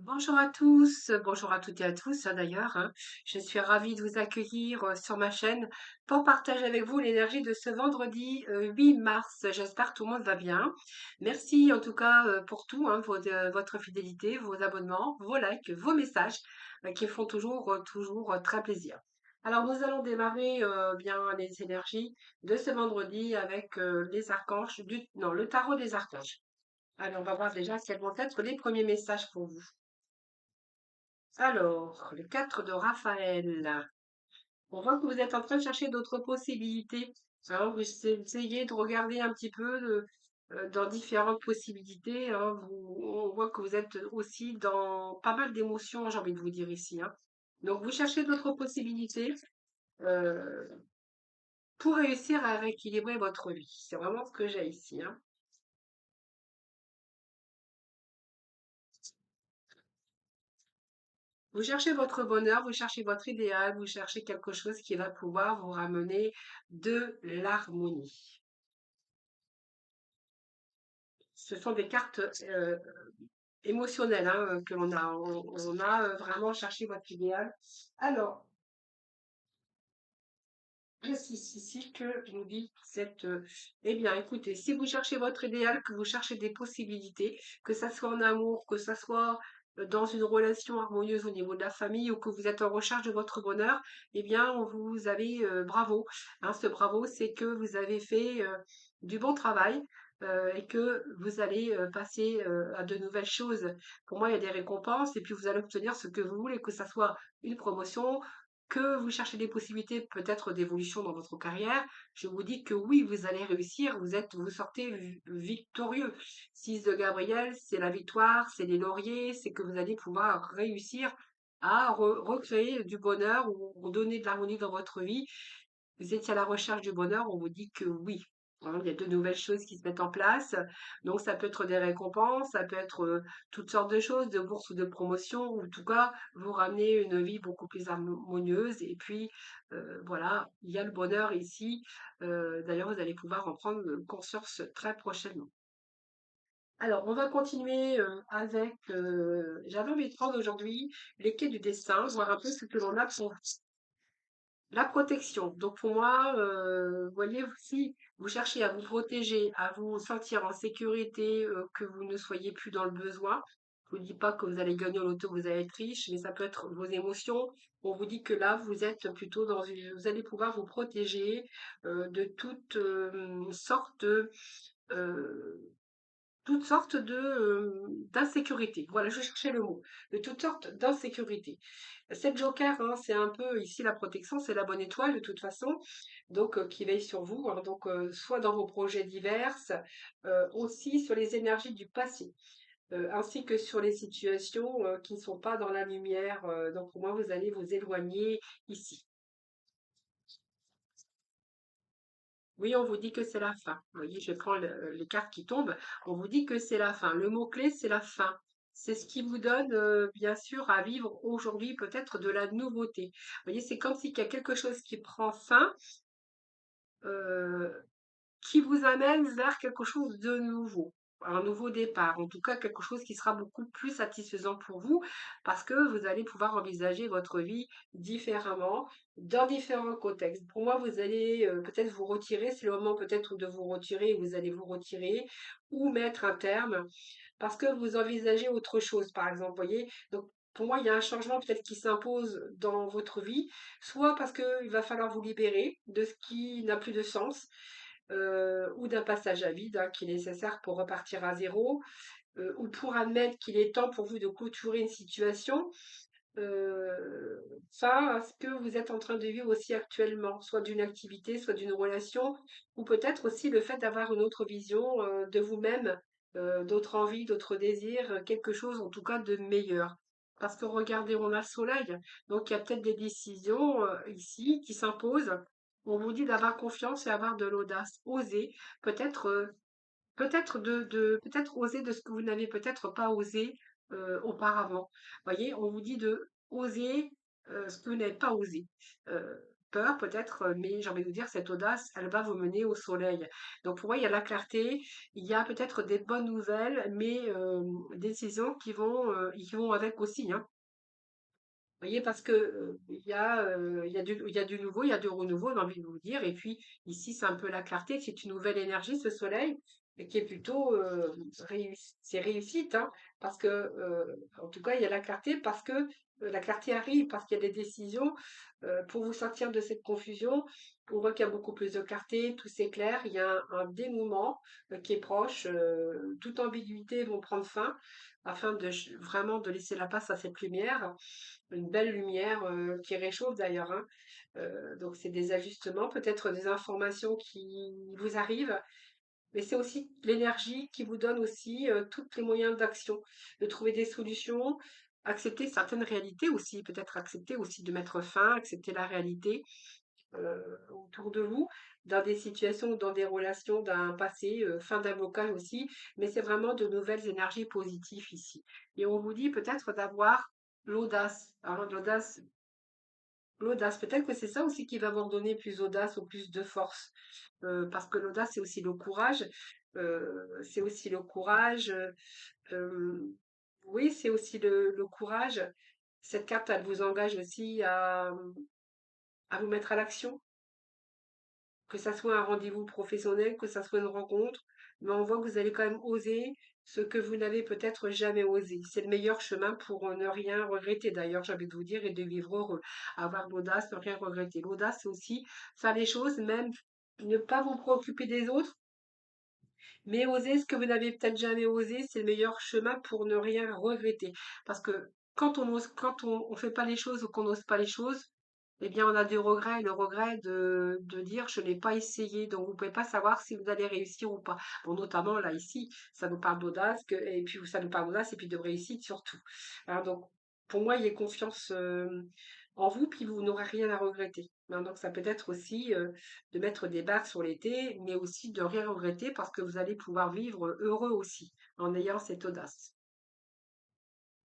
Bonjour à tous, bonjour à toutes et à tous d'ailleurs, hein. Je suis ravie de vous accueillir sur ma chaîne pour partager avec vous l'énergie de ce vendredi 8 mars. J'espère que tout le monde va bien. Merci en tout cas pour tout, hein, votre fidélité, vos abonnements, vos likes, vos messages qui font toujours très plaisir. Alors nous allons démarrer bien les énergies de ce vendredi avec les archanges non, le tarot des archanges. Alors on va voir déjà quels vont être les premiers messages pour vous. Alors, le 4 de Raphaël. On voit que vous êtes en train de chercher d'autres possibilités. Alors, vous essayez de regarder un petit peu dans différentes possibilités, hein. On voit que vous êtes aussi dans pas mal d'émotions, j'ai envie de vous dire ici, hein. Donc, vous cherchez d'autres possibilités euh, pour réussir à rééquilibrer votre vie. C'est vraiment ce que j'ai ici, hein. Vous cherchez votre bonheur, vous cherchez votre idéal, vous cherchez quelque chose qui va pouvoir vous ramener de l'harmonie. Ce sont des cartes émotionnelles, hein, que l'on a. On a vraiment cherché votre idéal. Alors, précise ici que nous dit cette. Eh bien, écoutez, si vous cherchez votre idéal, que vous cherchez des possibilités, que ça soit en amour, que ça soit dans une relation harmonieuse au niveau de la famille ou que vous êtes en recherche de votre bonheur, eh bien, vous avez bravo. Hein, ce bravo, c'est que vous avez fait du bon travail. Et que vous allez passer à de nouvelles choses. Pour moi, il y a des récompenses et puis vous allez obtenir ce que vous voulez, que ça soit une promotion, que vous cherchez des possibilités peut-être d'évolution dans votre carrière, je vous dis que oui, vous allez réussir, vous sortez victorieux. 6 de Gabriel, c'est la victoire, c'est les lauriers, c'est que vous allez pouvoir réussir à recréer du bonheur ou redonner de l'harmonie dans votre vie. Vous étiez à la recherche du bonheur, on vous dit que oui. Hein, il y a de nouvelles choses qui se mettent en place. Donc, ça peut être des récompenses, ça peut être toutes sortes de choses, de bourses ou de promotions, ou en tout cas, vous ramener une vie beaucoup plus harmonieuse. Et puis, voilà, il y a le bonheur ici. D'ailleurs, vous allez pouvoir en prendre conscience très prochainement. Alors, on va continuer avec. J'avais envie de prendre aujourd'hui les quais du destin, voir un peu ce que l'on a pour la protection. Donc pour moi, voyez, si vous cherchez à vous protéger, à vous sentir en sécurité, que vous ne soyez plus dans le besoin, je vous dis pas que vous allez gagner au loto, vous allez être riche, mais ça peut être vos émotions. On vous dit que là, vous êtes plutôt vous allez pouvoir vous protéger de euh, toutes sortes d'insécurité. Voilà, je cherchais le mot. De toutes sortes d'insécurité. Cette joker, hein, c'est un peu ici la protection, c'est la bonne étoile de toute façon, donc qui veille sur vous, hein, donc soit dans vos projets divers, aussi sur les énergies du passé, ainsi que sur les situations qui ne sont pas dans la lumière. Donc pour moi, vous allez vous éloigner ici. Oui, on vous dit que c'est la fin. Vous voyez, je prends les cartes qui tombent. On vous dit que c'est la fin. Le mot-clé, c'est la fin. C'est ce qui vous donne, bien sûr, à vivre aujourd'hui peut-être de la nouveauté. Vous voyez, c'est comme s'il y a quelque chose qui prend fin, euh, qui vous amène vers quelque chose de nouveau, un nouveau départ, en tout cas quelque chose qui sera beaucoup plus satisfaisant pour vous, parce que vous allez pouvoir envisager votre vie différemment, dans différents contextes. Pour moi, vous allez peut-être vous retirer, c'est le moment peut-être de vous retirer, vous allez vous retirer, ou mettre un terme, parce que vous envisagez autre chose, par exemple, voyez. Donc, pour moi, il y a un changement peut-être qui s'impose dans votre vie, soit parce qu'il va falloir vous libérer de ce qui n'a plus de sens, ou d'un passage à vide, hein, qui est nécessaire pour repartir à zéro, ou pour admettre qu'il est temps pour vous de clôturer une situation face à ce que vous êtes en train de vivre aussi actuellement, soit d'une activité, soit d'une relation, ou peut-être aussi le fait d'avoir une autre vision de vous-même, d'autres envies, d'autres désirs, quelque chose en tout cas de meilleur. Parce que regardez, on a le soleil, donc il y a peut-être des décisions ici qui s'imposent. On vous dit d'avoir confiance et avoir de l'audace, oser, peut-être peut-être oser de ce que vous n'avez peut-être pas osé auparavant. Voyez, on vous dit de oser ce que vous n'avez pas osé. peur peut-être, mais j'ai envie de vous dire, cette audace, elle va vous mener au soleil. Donc pour moi, il y a la clarté, il y a peut-être des bonnes nouvelles, mais des décisions qui vont avec aussi, hein. Vous voyez, parce que il y a du nouveau, il y a du renouveau, j'ai envie de vous dire. Et puis ici, c'est un peu la clarté, c'est une nouvelle énergie, ce soleil, et qui est plutôt c'est réussite, hein, parce que en tout cas, il y a la clarté parce que la clarté arrive, parce qu'il y a des décisions pour vous sortir de cette confusion. On voit qu'il y a beaucoup plus de clarté, tout s'éclaire, il y a un dénouement qui est proche, toute ambiguïté vont prendre fin afin vraiment de laisser la place à cette lumière, une belle lumière qui réchauffe d'ailleurs, hein. Donc c'est des ajustements, peut-être des informations qui vous arrivent, mais c'est aussi l'énergie qui vous donne aussi tous les moyens d'action, de trouver des solutions, accepter certaines réalités aussi, peut-être accepter aussi de mettre fin, accepter la réalité autour de vous, dans des situations ou dans des relations d'un passé, fin d'un blocage aussi, mais c'est vraiment de nouvelles énergies positives ici. Et on vous dit peut-être d'avoir l'audace. Alors l'audace, peut-être que c'est ça aussi qui va vous donner plus d'audace ou plus de force. Parce que l'audace, c'est aussi le courage. C'est aussi le courage. Euh, oui, c'est aussi le courage. Cette carte, elle vous engage aussi à vous mettre à l'action, que ça soit un rendez-vous professionnel, que ça soit une rencontre, mais on voit que vous allez quand même oser ce que vous n'avez peut-être jamais osé. C'est le meilleur chemin pour ne rien regretter, d'ailleurs, j'ai envie de vous dire, et de vivre heureux. Avoir l'audace, ne rien regretter. L'audace, c'est aussi faire les choses, même ne pas vous préoccuper des autres, mais oser ce que vous n'avez peut-être jamais osé, c'est le meilleur chemin pour ne rien regretter. Parce que quand on fait pas les choses ou qu'on n'ose pas les choses, eh bien, on a du regret, le regret de dire je n'ai pas essayé. Donc, vous pouvez pas savoir si vous allez réussir ou pas. Bon, notamment là, ici, ça nous parle d'audace, et puis ça nous parle d'audace et puis de réussite surtout. Hein, donc, pour moi, ayez confiance en vous, puis vous n'aurez rien à regretter. Hein, donc, ça peut être aussi de mettre des barres sur l'été, mais aussi de rien regretter parce que vous allez pouvoir vivre heureux aussi en ayant cette audace.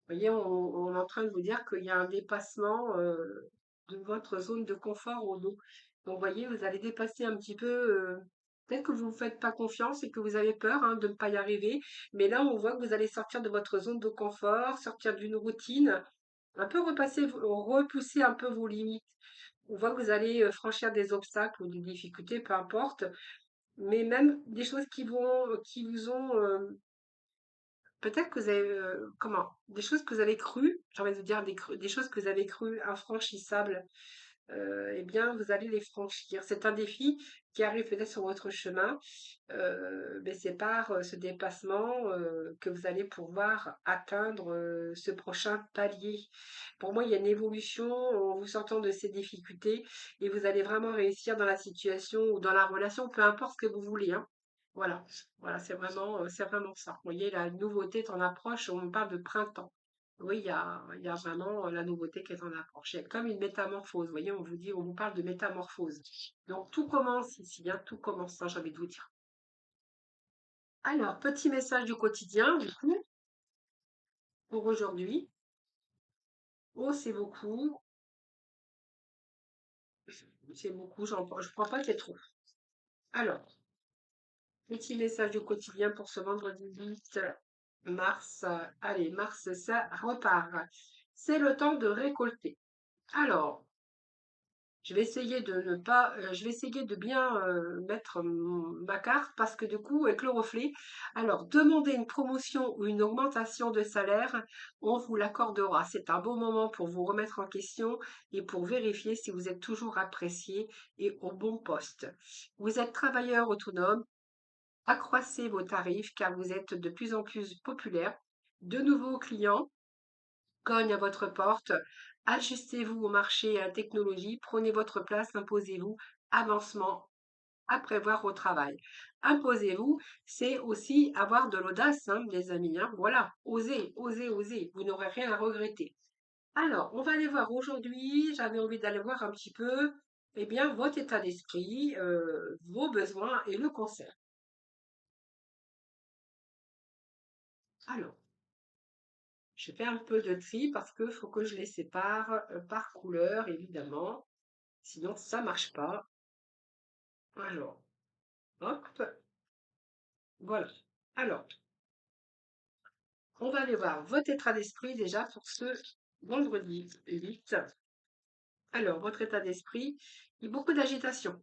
Vous voyez, on est en train de vous dire qu'il y a un dépassement de votre zone de confort au dos. Donc, vous voyez, vous allez dépasser un petit peu. Peut-être que vous ne vous faites pas confiance et que vous avez peur de ne pas y arriver. Mais là, on voit que vous allez sortir de votre zone de confort, sortir d'une routine, un peu repousser un peu vos limites. On voit que vous allez franchir des obstacles ou des difficultés, peu importe, mais même des choses qui vous ont, peut-être que vous avez, des choses que vous avez crues, j'ai envie de vous dire des choses que vous avez crues infranchissables, eh bien, vous allez les franchir. C'est un défi qui arrive peut-être sur votre chemin, mais c'est par ce dépassement que vous allez pouvoir atteindre ce prochain palier. Pour moi, il y a une évolution en vous sortant de ces difficultés et vous allez vraiment réussir dans la situation ou dans la relation, peu importe ce que vous voulez, hein. Voilà, voilà, c'est vraiment ça. Vous voyez, la nouveauté est en approche, on parle de printemps. Oui, il y a vraiment la nouveauté qui est en approche. Il y a comme une métamorphose. Vous voyez, on vous parle de métamorphose. Donc, tout commence ici, hein, tout commence, ça, j'ai envie de vous dire. Alors, petit message du quotidien, du coup, pour aujourd'hui. Oh, c'est beaucoup, je ne prends pas qu'il y ait trop. Alors, petit message du quotidien pour ce vendredi 8 mars. Allez, mars, ça repart. C'est le temps de récolter. Alors, je vais essayer de bien mettre ma carte parce que du coup, avec le reflet, alors demander une promotion ou une augmentation de salaire, on vous l'accordera. C'est un bon moment pour vous remettre en question et pour vérifier si vous êtes toujours apprécié et au bon poste. Vous êtes travailleur autonome, accroissez vos tarifs car vous êtes de plus en plus populaire. De nouveaux clients cogne à votre porte. Ajustez-vous au marché et à la technologie, prenez votre place, imposez-vous, avancement à prévoir au travail. Imposez-vous, c'est aussi avoir de l'audace, hein, les amis, hein. Voilà, osez, osez, osez, vous n'aurez rien à regretter. Alors, on va aller voir aujourd'hui, j'avais envie d'aller voir un petit peu, eh bien, votre état d'esprit, vos besoins et le concert. Alors, je fais un peu de tri parce qu'il faut que je les sépare par couleur, évidemment. Sinon, ça marche pas. Alors, hop, voilà. Alors, on va aller voir votre état d'esprit déjà pour ce vendredi 8. Alors, votre état d'esprit, il y a beaucoup d'agitation.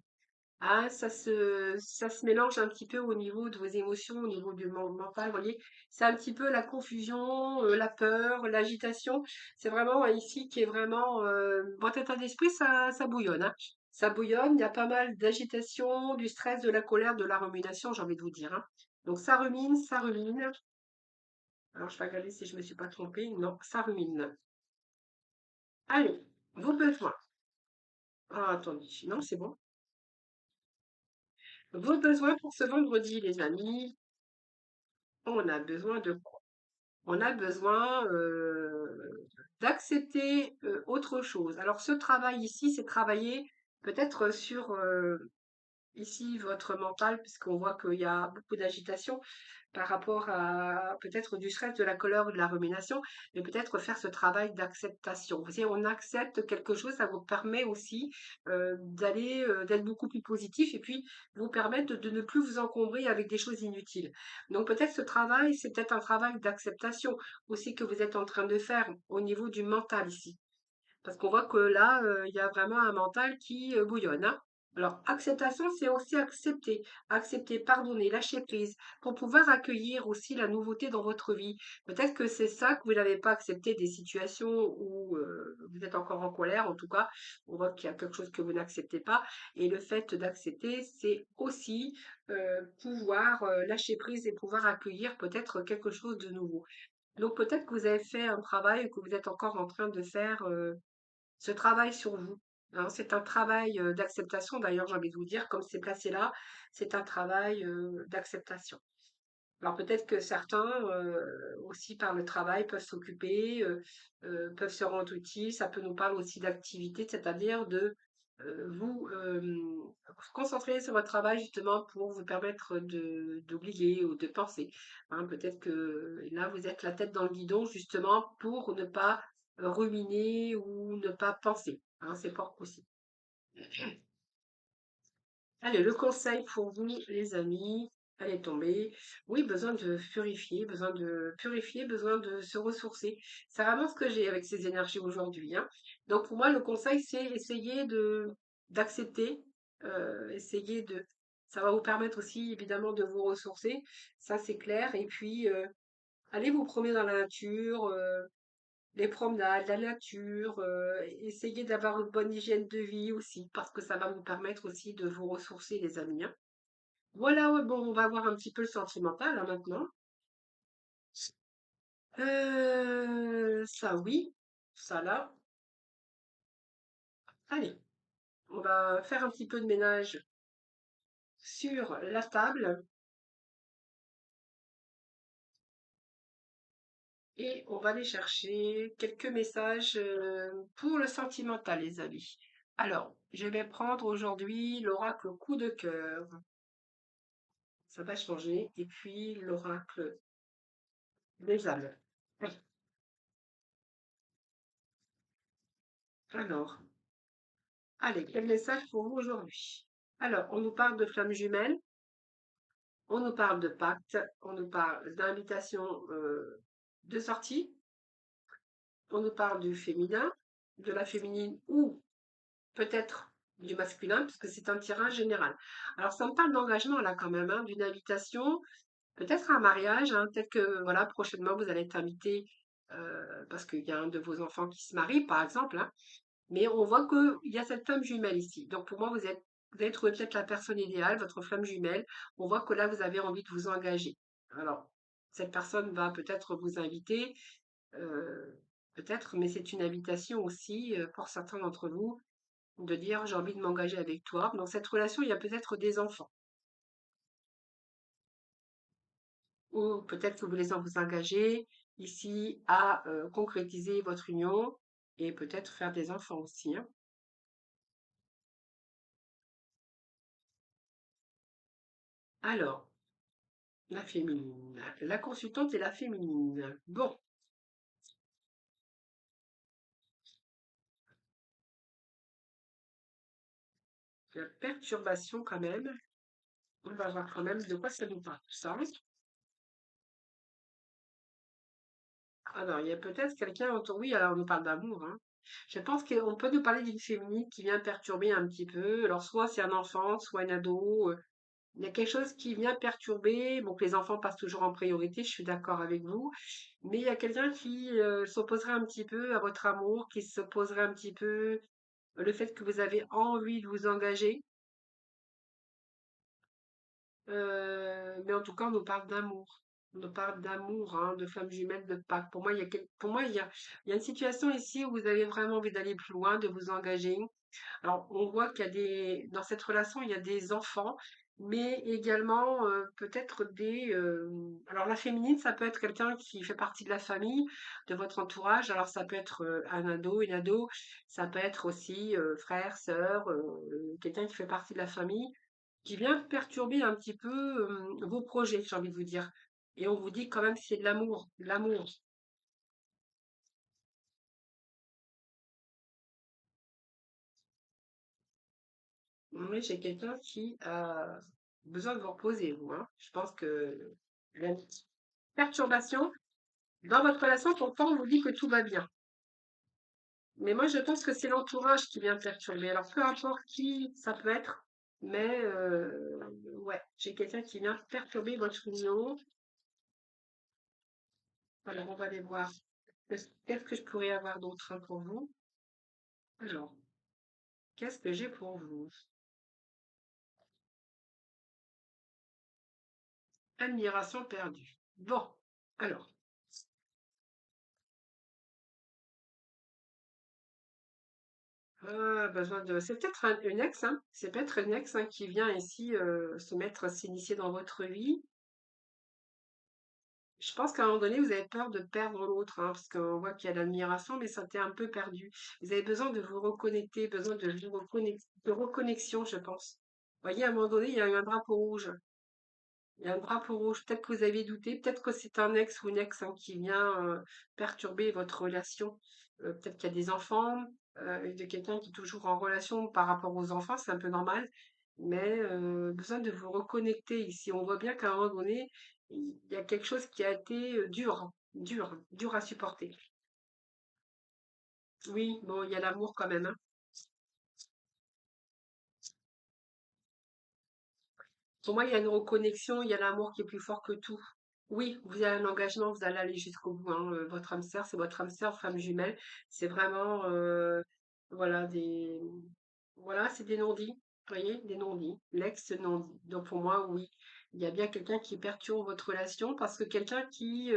Ah, ça se mélange un petit peu au niveau de vos émotions, au niveau du mental, vous voyez. C'est un petit peu la confusion, la peur, l'agitation. C'est vraiment ici qui est vraiment votre état d'esprit, ça bouillonne, hein. Ça bouillonne, il y a pas mal d'agitation, du stress, de la colère, de la rumination, j'ai envie de vous dire, hein. Donc ça rumine, ça rumine. Alors je vais regarder si je me suis pas trompée. Non, ça rumine. Allez, vos besoins. Ah, attendez, non, c'est bon. Vos besoins pour ce vendredi, les amis. On a besoin de quoi? On a besoin d'accepter autre chose. Alors, ce travail ici, c'est travailler peut-être sur ici votre mental, puisqu'on voit qu'il y a beaucoup d'agitation par rapport à peut-être du stress, de la colère ou de la rumination, mais peut-être faire ce travail d'acceptation. Vous savez, on accepte quelque chose, ça vous permet aussi d'être beaucoup plus positif et puis vous permettre de ne plus vous encombrer avec des choses inutiles. Donc peut-être ce travail, c'est peut-être un travail d'acceptation aussi que vous êtes en train de faire au niveau du mental ici. Parce qu'on voit que là, il y a vraiment un mental qui bouillonne, hein. Alors, acceptation, c'est aussi accepter, accepter, pardonner, lâcher prise, pour pouvoir accueillir aussi la nouveauté dans votre vie. Peut-être que c'est ça que vous n'avez pas accepté des situations où vous êtes encore en colère, en tout cas, on voit qu'il y a quelque chose que vous n'acceptez pas. Et le fait d'accepter, c'est aussi pouvoir lâcher prise et pouvoir accueillir peut-être quelque chose de nouveau. Donc peut-être que vous avez fait un travail ou que vous êtes encore en train de faire ce travail sur vous, hein. C'est un travail d'acceptation. D'ailleurs, j'ai envie de vous dire, comme c'est placé là, c'est un travail d'acceptation. Alors peut-être que certains aussi par le travail peuvent s'occuper, peuvent se rendre utiles. Ça peut nous parler aussi d'activité, c'est-à-dire de vous concentrer sur votre travail justement pour vous permettre d'oublier ou de penser, hein. Peut-être que là vous êtes la tête dans le guidon justement pour ne pas ruminer ou ne pas penser, hein. C'est fort possible. Allez, le conseil pour vous, les amis, elle est tombée. Oui, besoin de se ressourcer. C'est vraiment ce que j'ai avec ces énergies aujourd'hui, hein. Donc pour moi, le conseil, c'est essayer d'accepter, essayer de, ça va vous permettre aussi évidemment de vous ressourcer, ça c'est clair. Et puis allez vous promener dans la nature, les promenades, la nature, essayez d'avoir une bonne hygiène de vie aussi, parce que ça va vous permettre aussi de vous ressourcer, les amis, hein. Voilà, ouais, bon, on va voir un petit peu le sentimental hein, maintenant. Ça oui, ça là. Allez, on va faire un petit peu de ménage sur la table et on va aller chercher quelques messages pour le sentimental, les amis. Alors, je vais prendre aujourd'hui l'oracle coup de cœur. Ça va changer. Et puis l'oracle des âmes. Oui. Alors, allez, quel message pour vous aujourd'hui? Alors, on nous parle de flammes jumelles, on nous parle de pacte, on nous parle d'invitation de sortie, on nous parle du féminin, de la féminine ou peut-être du masculin, puisque c'est un tirage général. Alors, ça me parle d'engagement là quand même, hein, d'une invitation, peut-être un mariage, hein, peut-être que voilà, prochainement vous allez être invité parce qu'il y a un de vos enfants qui se marie, par exemple, hein. Mais on voit qu'il y a cette flamme jumelle ici. Donc pour moi, vous avez trouvé peut-être la personne idéale, votre flamme jumelle. On voit que là, vous avez envie de vous engager. Alors, cette personne va peut-être vous inviter, euh, peut-être, mais c'est une invitation aussi pour certains d'entre vous de dire j'ai envie de m'engager avec toi. Dans cette relation, il y a peut-être des enfants. Ou peut-être que vous voulez vous engager ici à concrétiser votre union et peut-être faire des enfants aussi, hein. Alors, la féminine. La consultante est la féminine. Bon, La perturbation quand même. On va voir quand même de quoi ça nous parle, tout ça. Alors, il y a peut-être quelqu'un autour. Oui, alors on nous parle d'amour, hein. Je pense qu'on peut nous parler d'une féminine qui vient perturber un petit peu. Alors, soit c'est un enfant, soit un ado. Il y a quelque chose qui vient perturber. Bon, que les enfants passent toujours en priorité, je suis d'accord avec vous. Mais il y a quelqu'un qui s'opposerait un petit peu à votre amour, qui s'opposerait un petit peu le fait que vous avez envie de vous engager. Mais en tout cas, on nous parle d'amour. On nous parle d'amour, hein, de flammes jumelles, de Pâques. Pour moi, pour moi, il y a une situation ici où vous avez vraiment envie d'aller plus loin, de vous engager. Alors, on voit qu'il y a dans cette relation, il y a des enfants, mais également peut-être alors, la féminine, ça peut être quelqu'un qui fait partie de la famille, de votre entourage. Alors, ça peut être un ado, une ado. Ça peut être aussi frère, sœur, quelqu'un qui fait partie de la famille qui vient perturber un petit peu vos projets, j'ai envie de vous dire. Et on vous dit quand même c'est de l'amour, de l'amour. Oui, j'ai quelqu'un qui a besoin de vous reposer, vous, hein. Je pense que la perturbation dans votre relation, pourtant, on vous dit que tout va bien. Mais moi, je pense que c'est l'entourage qui vient perturber. Alors, peu importe qui ça peut être, mais ouais, j'ai quelqu'un qui vient perturber votre union. Alors, on va aller voir. Qu'est-ce que je pourrais avoir d'autre hein, pour vous? Alors, qu'est-ce que j'ai pour vous? Admiration perdue. Bon, alors, besoin de. C'est peut-être une ex, hein. C'est peut-être une ex hein, qui vient ici s'initier dans votre vie. Je pense qu'à un moment donné, vous avez peur de perdre l'autre, hein, parce qu'on voit qu'il y a de l'admiration, mais ça t'est un peu perdu. Vous avez besoin de vous reconnecter, besoin de reconnexion, je pense. Vous voyez, à un moment donné, il y a eu un drapeau rouge. Il y a un drapeau rouge. Peut-être que vous avez douté, peut-être que c'est un ex ou une ex hein, qui vient perturber votre relation. Peut-être qu'il y a des enfants, de quelqu'un qui est toujours en relation par rapport aux enfants, c'est un peu normal. Mais besoin de vous reconnecter ici. On voit bien qu'à un moment donné, il y a quelque chose qui a été dur à supporter. Oui, bon, il y a l'amour quand même, hein. Pour moi, il y a une reconnexion, il y a l'amour qui est plus fort que tout. Oui, vous avez un engagement, vous allez aller jusqu'au bout, hein. Votre âme sœur, c'est votre âme sœur, femme jumelle. C'est vraiment, voilà, voilà, c'est des non-dits. Vous voyez, des non-dits. L'ex non-dit. Donc pour moi, oui, il y a bien quelqu'un qui perturbe votre relation parce que quelqu'un qui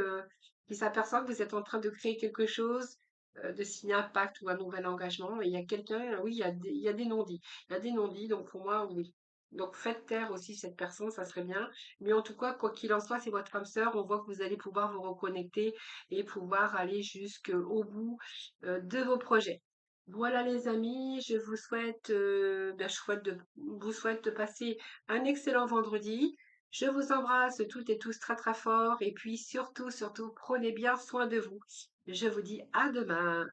s'aperçoit que vous êtes en train de créer quelque chose, de signer un pacte ou un nouvel engagement. Et il y a quelqu'un, oui, il y a des non-dits. Il y a des non-dits, donc pour moi, oui. Donc faites taire aussi cette personne, ça serait bien. Mais en tout cas, quoi qu'il en soit, c'est votre âme sœur. On voit que vous allez pouvoir vous reconnecter et pouvoir aller jusqu'au bout de vos projets. Voilà les amis, je vous souhaite, vous souhaite de passer un excellent vendredi. Je vous embrasse toutes et tous très très fort et puis surtout, surtout, prenez bien soin de vous. Je vous dis à demain.